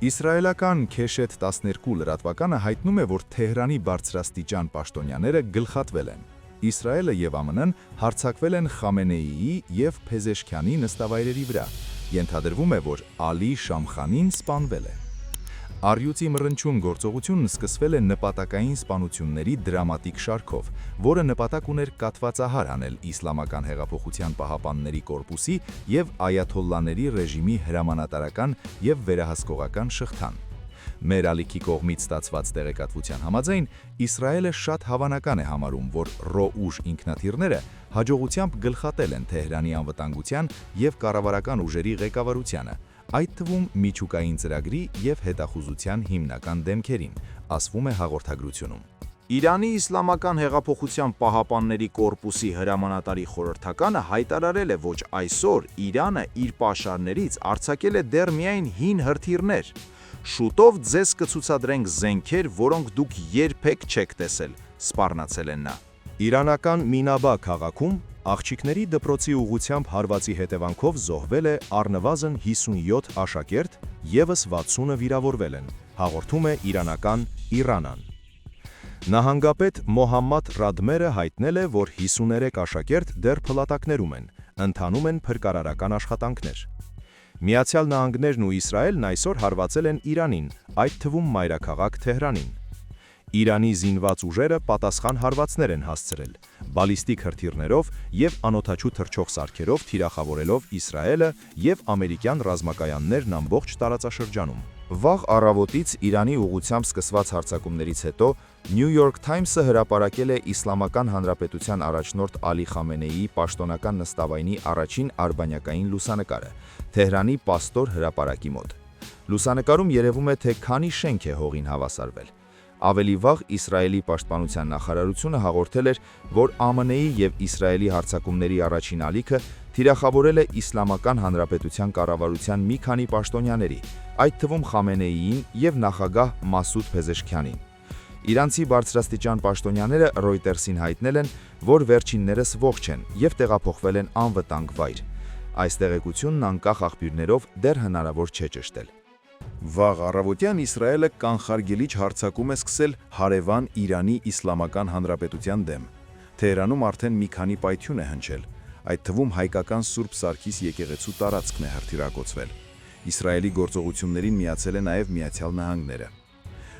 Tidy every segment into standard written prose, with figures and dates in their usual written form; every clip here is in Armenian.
Իսրայելական Քեշեթ 12 լրատվականը հայտնում է, որ Թեհրանի բարձրաստիճան պաշտոնյաները գլխատվել են։ Իսրայելը եւ ԱՄՆ-ն հարձակվել են Խամենեիի եւ Փեզեշքյանի նստավայրերի վրա։ Ենթադրվում է, որ Ալի Շամխանին սպանվել է։ Առյուծի մռնչուն գործողությունն սկսվել է նպատակային սպանությունների դրամատիկ շարքով, որը նպատակ ուներ կաթվածահար անել Իսլամական հեղափոխության պահապանների կորպուսի եւ այաթոլլաների ռեժիմի հրամանատարական եւ վերահսկողական շղթան։ Մեր ալիքի կողմից ստացված տեղեկատվության համաձայն Իսրայելը շատ հավանական է համարում, որ Ռոուժ ինքնաթիռները հաջողությամբ գլխատել են Թեհրանի անվտանգության եւ կառավարական ուժերի ղեկավարությանը, այդ թվում միջուկային ծրագրի եւ հետախուզության հիմնական դեմքերին, ասվում է հաղորդագրությունում։ Իրանի Իսլամական հեղափոխության պահապանների կորպուսի հրամանատարի խորհրդականը հայտարարել է, որ այսօր Իրանը իր պաշարներից արձակել է դեռ միայն հին հրթիռներ։ Շուտով ձեզ կցուցադրենք զենքեր, որոնք դուք երբեք չեք տեսել, սպառնացել են նա։ Իրանական Մինաբա քաղաքում աղջիկների դպրոցի ուղղությամբ հարվածի հետևանքով զոհվել է առնվազն 57 աշակերտ, ևս 60-ը վիրավորվել են, հաղորդում է իրանական Իրանան։ Նահանգապետ Մոհամմադ Ռադմերը հայտնել է, որ 53 աշակերտ դեռ փլատակներում են, ընթանում են փրկարարական աշխատանքներ։ Միացյալ Նահանգներն ու Իսրայելն այսօր հարվածել են Իրանին, այդ թվում մայրաքաղաք Թեհրանին։ Իրանի զինված ուժերը պատասխան հարվածներ են հասցրել, բալիստիկ հրթիռներով եւ անօդաչու թռչող սարքերով թիրախավորելով Իսրայելը եւ ամերիկյան ռազմակայաններն ամբողջ տարածաշրջանում։ Վաղ առավոտից Իրանի ուղղությամբ սկսված հարձակումներից հետո New York Times-ը հրապարակել է Իսլամական Հանրապետության առաջնորդ Ալի Խամենեիի պաշտոնական նստավայրի առաջին արբանյակային լուսանկարը Թեհրանի Պաստոր հրապարակի մոտ։ Լուսանկարում երևում է, թե քանի շենք է հողին հավասարվել։ Ավելի վաղ Իսրայելի պաշտպանության նախարարությունը հաղորդել էր, որ ԱՄՆ-ի եւ Իսրայելի հարձակումների առաջին ալիքը թիրախավորել է Իսլամական Հանրապետության կառավարության մի քանի պաշտոնյաների, այդ թվում Խամենեիին եւ նախագահ Մասուդ Փեզեշքյանին։ Իրանցի բարձրաստիճան պաշտոնյաները Reuters-ին հայտնել են, որ վերջիններս ողջ են եւ տեղափոխվել են անվտանգ վայր։ Այս տեղեկությունն անկախ աղբյուրներով դեռ հնարավոր չէ ճշտել։ Վաղ առավոտյան Իսրայելը կանխարգելիչ հարձակում է սկսել հարևան Իրանի Իսլամական Հանրապետության դեմ։ Թեհրանում արդեն մի քանի պայթյուն է հնչել, այդ թվում հայկական Սուրբ Սարգիս եկեղեցու տարածքն է հրթիռակոծվել։ Իսրայելի գործողություններին միացել է նաև Միացյալ Նահանգները։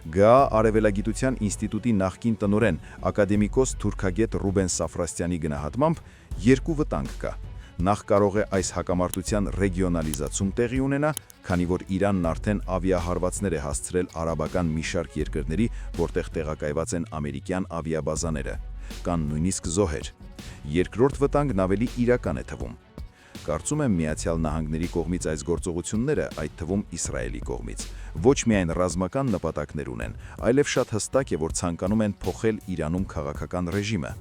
ԳԱ Արևելագիտության ինստիտուտի նախկին տնօրեն ակադեմիկոս թուրքագետ Ռուբեն Սաֆրաստյանի գնահատմամբ երկու վտանգ կա։ Նախ կարող է այս հակամարտության ռեգիոնալիզացում տեղի ունենա, քանի որ Իրանն արդեն ավիահարվածներ է հասցրել արաբական մի շարք երկրների, որտեղ տեղակայված են ամերիկյան ավիաբազաները, կան նույնիսկ զոհեր։ Երկրորդ վտանգն ավելի իրական է թվում։ Կարծում եմ Միացյալ Նահանգների կողմից այս գործողությունները, այդ թվում Իսրայելի կողմից, ոչ միայն ռազմական նպատակներ ունեն, այլև շատ հստակ է, որ ցանկանում են փոխել Իրանում քաղաքական ռեժիմը։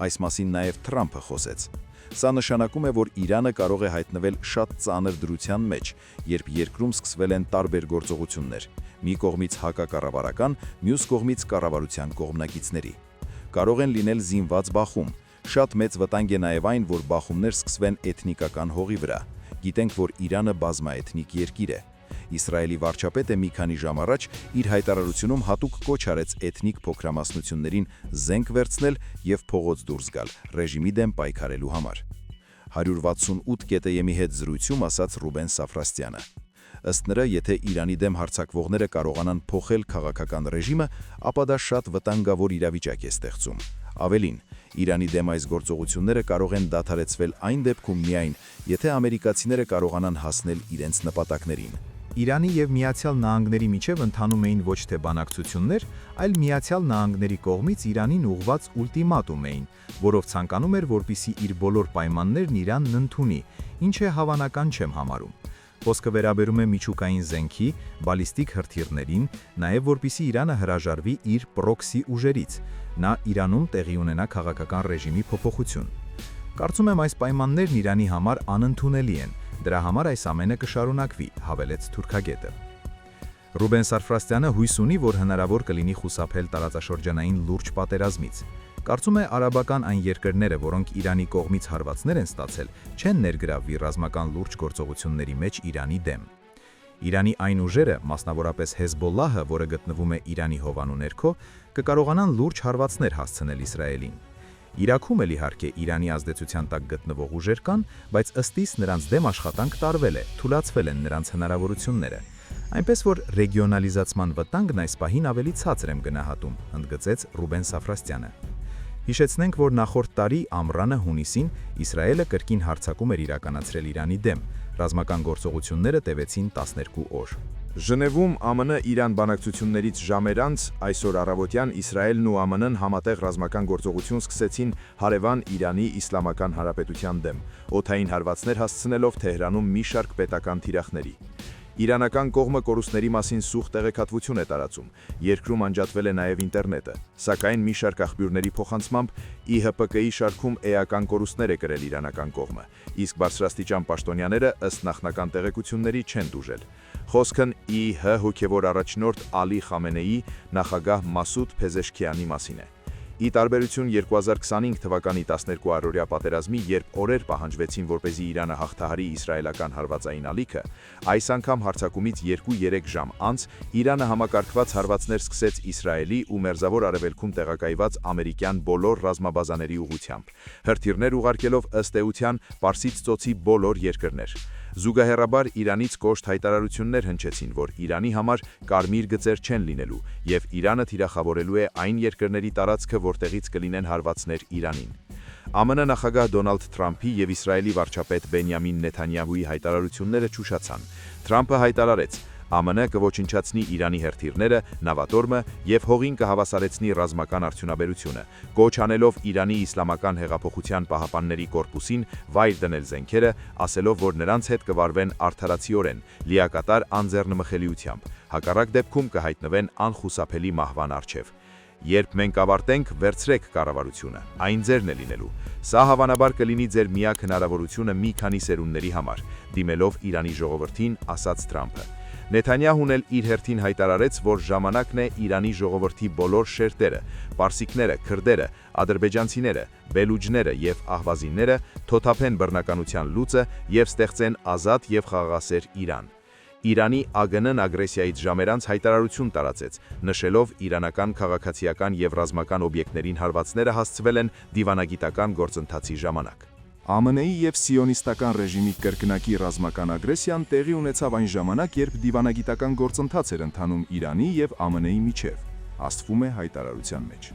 Այս մասին նաև Թրամփը խոսեց։ Սա նշանակում է, որ Իրանը կարող է հայտնվել շատ ծանր դրության մեջ, երբ երկրում սկսվել են տարբեր գործողություններ, մի կողմից հակակառավարական, մյուս կողմից կառավարության կողմնակիցների։ Կարող են լինել զինված բախում։ Շատ մեծ վտանգ է նաև այն, որ բախումներ սկսվեն էթնիկական հողի վրա։ Գիտենք, որ Իրանը բազմաէթնիկ երկիր է։ Իսրայելի վարչապետը մի քանի ժամ առաջ իր հայտարարությունում հատուկ կոչ արեց էթնիկ փոքրամասնություններին զենք վերցնել եւ փողոց դուրս գալ ռեժիմի դեմ պայքարելու համար։ 168 կետեյեմի հետ զրույցում ասաց Ռուբեն Սաֆրաստյանը։ Ըստ նրա, եթե Իրանի դեմ հարձակվողները կարողանան փոխել քաղաքական ռեժիմը, ապա դա շատ վտանգավոր իրավիճակ է ստեղծում։ Ավելին, Իրանի դեմ այս գործողությունները կարող են դադարեցվել այն դեպքում միայն, եթե ամերիկացիները կարողանան հասնել իրենց նպատակներին։ Իրանի եւ Միացյալ Նահանգների միջև ընթանում էին ոչ թե բանակցություններ, այլ Միացյալ Նահանգների կողմից Իրանին ուղղված ուլտիմատում էին, որով ցանկանում էր, որպեսզի իր բոլոր պայմաններն Իրանն ընդունի, ինչը հավանական չեմ համարում։ Խոսքը վերաբերում է միջուկային զենքի, բալիստիկ հրթիռներին, նաև որպեսզի Իրանը հրաժարվի իր պրոքսի ուժերից, նա Իրանում տեղի ունենա քաղաքական ռեժիմի փոփոխություն։ Կարծում եմ այս պայմաններն Իրանի համար անընդունելի են, դրա համար այս ամենը կշարունակվի, հավելեց թուրքագետը։ Ռուբեն Սաֆրաստյանը հույս ունի, որ հնարավոր կլինի խուսափել տարածաշրջանային լուրջ պատերազմից։ Կարծում է արաբական այն երկրները, որոնք Իրանի կողմից հարվածներ են ստացել, չեն ներգրավվի ռազմական լուրջ գործողությունների մեջ Իրանի դեմ։ Իրանի այն ուժերը, մասնավորապես Հեզբոլլահը, որը գտնվում է Իրանի հովանու ներքո, կկարողանան լուրջ հարվածներ հասցնել Իսրայելին։ Իրաքում էլ իհարկե Իրանի ազդեցության տակ գտնվող ուժեր կան, բայց ըստ իս նրանց դեմ աշխատանք տարվել է, թուլացվել են նրանց հնարավորությունները։ Այնպես որ ռեգիոնալիզացման վտանգն այս պահին ավելի ցածր եմ գնահատում, ընդգծեց Ռուբեն Սաֆրաստյանը։ Հիշեցնենք, որ նախորդ տարի ամռանը հունիսին Իսրայելը կրկին հարձակում էր իրականացրել Իրանի դեմ։ Ռազմական գործողությունները տևեցին 12 օր։ Ժնևում ԱՄՆ-Իրան բանակցություններից ժամեր անց այսօր առավոտյան Իսրայելն ու ԱՄՆ-ն համատեղ ռազմական գործողություն սկսեցին հարևան Իրանի Իսլամական Հանրապետության դեմ, օդային հարվածներ հասցնելով Թեհրանում մի շարք պետական թիրախների։ Իրանական կողմը կորուստների մասին սուղ տեղեկատվություն է տարածում, երկրում անջատվել է նաև ինտերնետը, սակայն մի շարք աղբյուրների փոխանցմամբ ԻՀՊԿ-ի շարքում էական կորուստներ է կրել իրանական կողմը, իսկ բարձրաստիճան պաշտոնյաները ըստ նախնական տեղեկությունների չեն տուժել։ Խոսքն ԻՀ հոգևոր առաջնորդ Ալի Խամենեի նախագահ Մասուդ Փեզեշքիանի մասին է։ Ի տարբերություն 2025 թվականի 12-օրյա պատերազմի, երբ օրեր պահանջվեցին, որպեսզի Իրանը հաղթահարի իսրայելական հարվածային ալիքը, այս անգամ հարձակումից 2-3 ժամ անց Իրանը համակարգված հարվածներ սկսեց Իսրայելի ու Մերձավոր Արևելքում տեղակայված ամերիկյան բոլոր ռազմաբազաների ուղղությամբ, հրթիռներ ուղարկելով ըստ էության Պարսից ծոցի բոլոր երկրներ։ Զուգահեռաբար Իրանից կոշտ հայտարարություններ հնչեցին, որ Իրանի համար կարմիր գծեր չեն լինելու, եւ Իրանը թիրախավորելու է այն երկրների տարածքը, որտեղից կլինեն հարվածներ Իրանին։ ԱՄՆ նախագահ Դոնալդ Թրամփի եւ Իսրայելի վարչապետ Բենյամին Նեթանյահուի հայտարարությունները ճուշացան։ Թրամփը հայտարարեց. ԱՄՆ կոչնչացնի Իրանի հրթիռները, նավատորմը եւ հողին կհավասարեցնի ռազմական արդյունաբերությունը, կոչ անելով Իրանի Իսլամական հեղափոխության պահապանների կորպուսին վայր դնել զենքերը, ասելով, որ նրանց հետ կվարվեն արդարացիորեն, լիակատար անձեռնմխելիությամբ, հակառակ դեպքում կհայտնվեն անխուսափելի մահվան առջև։ Երբ մենք ավարտենք, վերցրեք կառավարությունը, այն ձերն է լինելու։ Սա հավանաբար կլինի ձեր միակ հնարավորությունը մի քանի սերունդների համար, դիմելով Իրանի ժողովրդին, ասաց Թրամփը։ Նեթանյահուն էլ իր հերթին հայտարարեց, որ ժամանակն է Իրանի ժողովրդի բոլոր շերտերը, պարսիկները, քրդերը, ադրբեջանցիները, բելուջները եւ ահվազիները թոթափեն բռնականության լուծը եւ ստեղծեն ազատ եւ խաղաղասեր Իրան։ Իրանի ԱԳՆ-ն ագրեսիայից ժամեր անց հայտարարություն տարածեց, նշելով իրանական քաղաքացիական եւ ռազմական օբյեկտներին հարվածները հասցվել են դիվանագիտական գործընթացի ժամանակ։ ԱՄՆ-ի եւ սիոնիստական ռեժիմի կրկնակի ռազմական ագրեսիան տեղի ունեցավ այն ժամանակ, երբ դիվանագիտական գործընթաց էր ընթանում Իրանի եւ ԱՄՆ-ի միջև, ասվում է հայտարարության մեջ։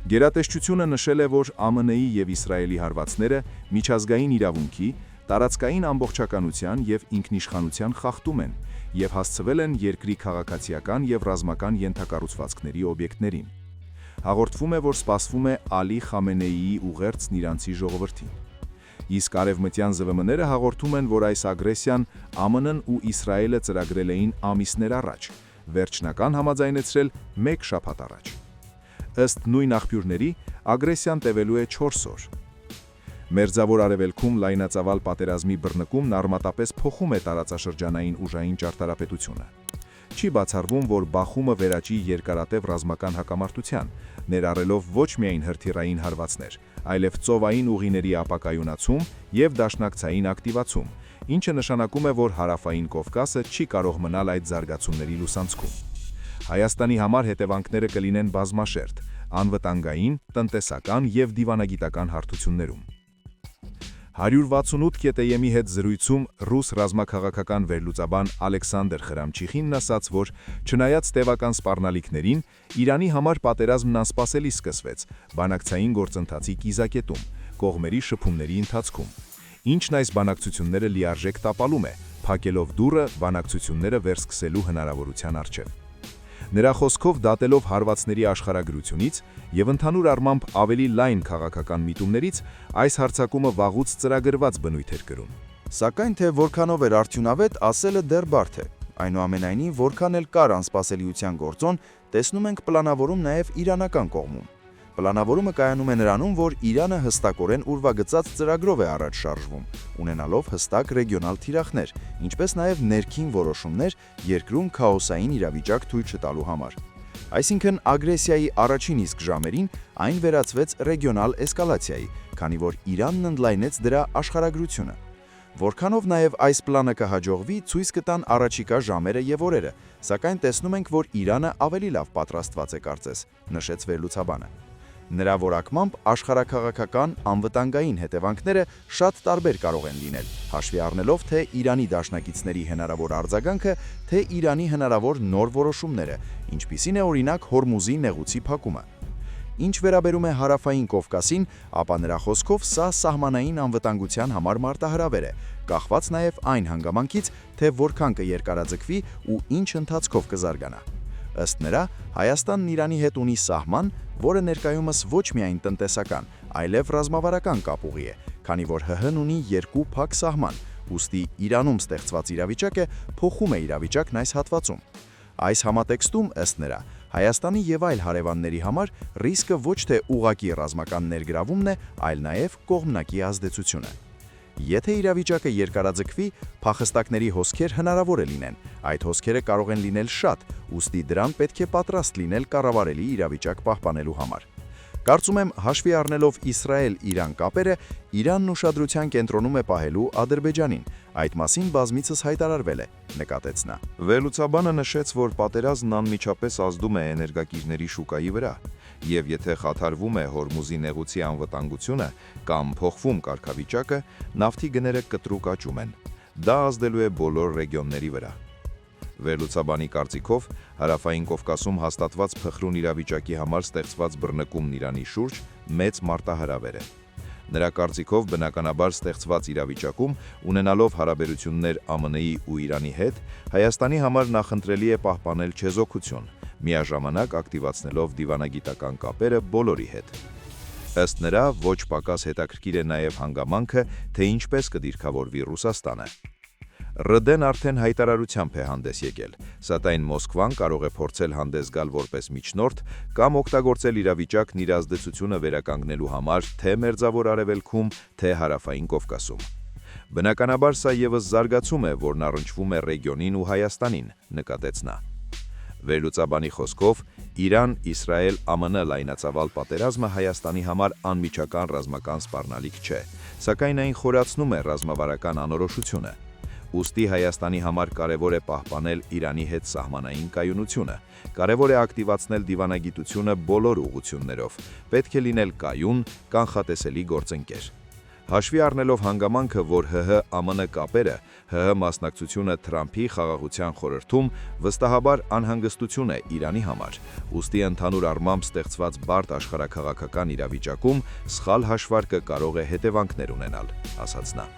Գերատեսչությունը նշել է, որ ԱՄՆ-ի եւ Իսրայելի հարվածները միջազգային իրավունքի, տարածքային ամբողջականության եւ ինքնիշխանության խախտում են եւ հասցվել են երկրի քաղաքացիական եւ ռազմական ենթակառուցվածքների օբյեկտներին։ Հաղորդվում է, որ սպասվում է Ալի Խամենեիի ուղերձն իրանցի ժողովրդին։ Իսկ արևմտյան ԶՎՄ-ները հաղորդում են, որ այս ագրեսիան ԱՄՆ-ն ու Իսրայելը ծրագրել էին ամիսներ առաջ, վերջնական համաձայնեցրել 1 շաբաթ առաջ։ Ըստ նույն աղբյուրների, ագրեսիան տևելու է 4 օր։ Մերձավոր Արևելքում լայնածավալ պատերազմի բռնկումն արմատապես փոխում է տարածաշրջանային ուժային ճարտարապետությունը։ Չի բացառվում, որ բախումը վերաճի երկարատև ռազմական հակամարտության, ներառելով ոչ միայն հրթիռային հարվածներ, այլև ծովային ուղիների ապակայունացում եւ դաշնակցային ակտիվացում, ինչը նշանակում է, որ հարավային Կովկասը չի կարող մնալ այդ զարգացումների լուսանցքում։ Հայաստանի համար հետևանքները կլինեն բազմաշերտ, անվտանգային, տնտեսական եւ դիվանագիտական հարթություններում։ 168.am-ի հետ զրույցում ռուս ռազմաքաղաքական վերլուծաբան Ալեքսանդր Խրամչիխինն ասաց, որ չնայած տևական սպառնալիքներին, Իրանի համար պատերազմն անսպասելի սկսվեց բանակցային գործընթացի կիզակետում, կողմերի շփումների ընթացքում, ինչն այս բանակցությունները լիարժեք տապալում է, փակելով դուռը բանակցությունները վերսկսելու հնարավորության առջև։ Նրա խոսքով դատելով հարվածների աշխարհագրությունից եւ ընդհանուր առմամբ ավելի լայն քաղաքական միտումներից, այս հարձակումը վաղուց ծրագրված բնույթ էր կրում։ Սակայն թե որքանով էր արդյունավետ, ասելը դեռ բարդ է։ Այնուամենայնիվ, որքան էլ կար անսպասելիության գործոն, տեսնում ենք պլանավորում նաև իրանական կողմում։ Պլանավորումը կայանում է նրանում, որ Իրանը հստակորեն ուրվագծած ծրագրով է առաջ շարժվում, ունենալով հստակ ռեգիոնալ թիրախներ, ինչպես նաև ներքին որոշումներ երկրում քաոսային իրավիճակ թույլ չտալու համար։ Այսինքն ագրեսիայի առաջին իսկ ժամերին այն վերածվեց ռեգիոնալ էսկալացիայի, քանի որ Իրանն ընդլայնեց դրա աշխարհագրությունը։ Որքանով նաև այս պլանը կհաջողվի, ցույց կտան առաջիկա ժամերը եւ օրերը, սակայն տեսնում ենք, որ Իրանը ավելի լավ պատրաստված է կարծես, նշեց վերլուծաբանը։ Նրա որակմամբ աշխարհաքաղաքական անվտանգային հետևանքները շատ տարբեր կարող են լինել, հաշվի առնելով թե Իրանի դաշնակիցների հնարավոր արձագանքը, թե Իրանի հնարավոր նոր որոշումները, ինչպիսին է օրինակ Հորմուզի նեղուցի փակումը։ Ինչ վերաբերում է Հարավային Կովկասին, ապա նրա խոսքով սա սահմանային անվտանգության համար մարտահրավեր է, կախված նաև այն հանգամանքից, թե որքան կերկարաձգվի ու ինչ ընթացքով կզարգանա։ Ըստ նրա, Հայաստանն Իրանի հետ ունի սահման, որը ներկայումս ոչ միայն տնտեսական, այլև ռազմավարական կապուղի է, քանի որ ՀՀ-ն ունի երկու փակ սահման, ուստի Իրանում ստեղծված իրավիճակը փոխում է իրավիճակն այս հատվածում։ Այս համատեքստում, ըստ նրա, Հայաստանի եւ այլ հարևանների համար ռիսկը ոչ թե ուղղակի ռազմական ներգրավումն է, այլ նաև կողմնակի ազդեցությունը։ Եթե իրավիճակը երկարաձգվի, փախստակների հոսքեր հնարավոր է լինեն, այդ հոսքերը կարող են լինել շատ, ուստի դրան պետք է պատրաստ լինել կառավարելի իրավիճակ պահպանելու համար։ Կարծում եմ, հաշվի առնելով Իսրայել-Իրան կապերը, Իրանն ուշադրության կենտրոնում է պահելու Ադրբեջանին, այդ մասին բազմիցս հայտարարվել է, նկատեց նա։ Վերլուծաբանը նշեց, որ պատերազմն անմիջապես ազդում է էներգակիրների շուկայի վրա, եւ եթե խաթարվում է Հորմուզի նեղուցի անվտանգությունը կամ փոխվում կարգավիճակը, նավթի գները կտրուկ աճում են։ Դա ազդելու է բոլոր ռեգիոնների վրա։ Վերլուծաբանի կարծիքով, Հարավային Կովկասում հաստատված փխրուն իրավիճակի համար ստեղծված բռնկումն Իրանի շուրջ մեծ մարտահրավեր է։ Նրա կարծիքով, բնականաբար ստեղծված իրավիճակում, ունենալով հարաբերություններ ԱՄՆ-ի ու Իրանի հետ, Հայաստանի համար նախընտրելի է պահպանել չեզոքություն, միաժամանակ ակտիվացնելով դիվանագիտական կապերը բոլորի հետ։ Ըստ նրա, ոչ պակաս հետաքրքիր է նաև հանգամանքը, թե ինչպես կդիրքավորվի Ռուսաստանը։ ՌԴ-ն արդեն հայտարարությամբ է հանդես եկել, սակայն Մոսկվան կարող է փորձել հանդես գալ որպես միջնորդ կամ օգտագործել իրավիճակն իր ազդեցությունը վերականգնելու համար թե Մերձավոր Արևելքում, թե Հարավային Կովկասում։ Բնականաբար սա ևս զարգացում է, որն առնչվում է ռեգիոնին ու Հայաստանին, նկատեց նա։ Վերլուծաբանի խոսքով, Իրան-Իսրայել-ԱՄՆ լայնածավալ պատերազմը Հայաստանի համար անմիջական ռազմական սպառնալիք չէ, սակայն այն խորացնում է ռազմավարական անորոշությունը։ Ուստի Հայաստանի համար կարևոր է պահպանել Իրանի հետ սահմանային կայունությունը, կարևոր է ակտիվացնել դիվանագիտությունը բոլոր ուղղություններով, պետք է լինել կայուն, կանխատեսելի գործընկեր։ Հաշվի առնելով հանգամանքը, որ ՀՀ-ԱՄՆ կապերը, ՀՀ մասնակցությունը Թրամփի խաղաղության խորհրդում վստահաբար անհանգստություն է Իրանի համար, ուստի ընդհանուր առմամբ ստեղծված բարդ աշխարհաքաղաքական իրավիճակում սխալ հաշվարկը կարող է հետևանքներ ունենալ, ասաց նա։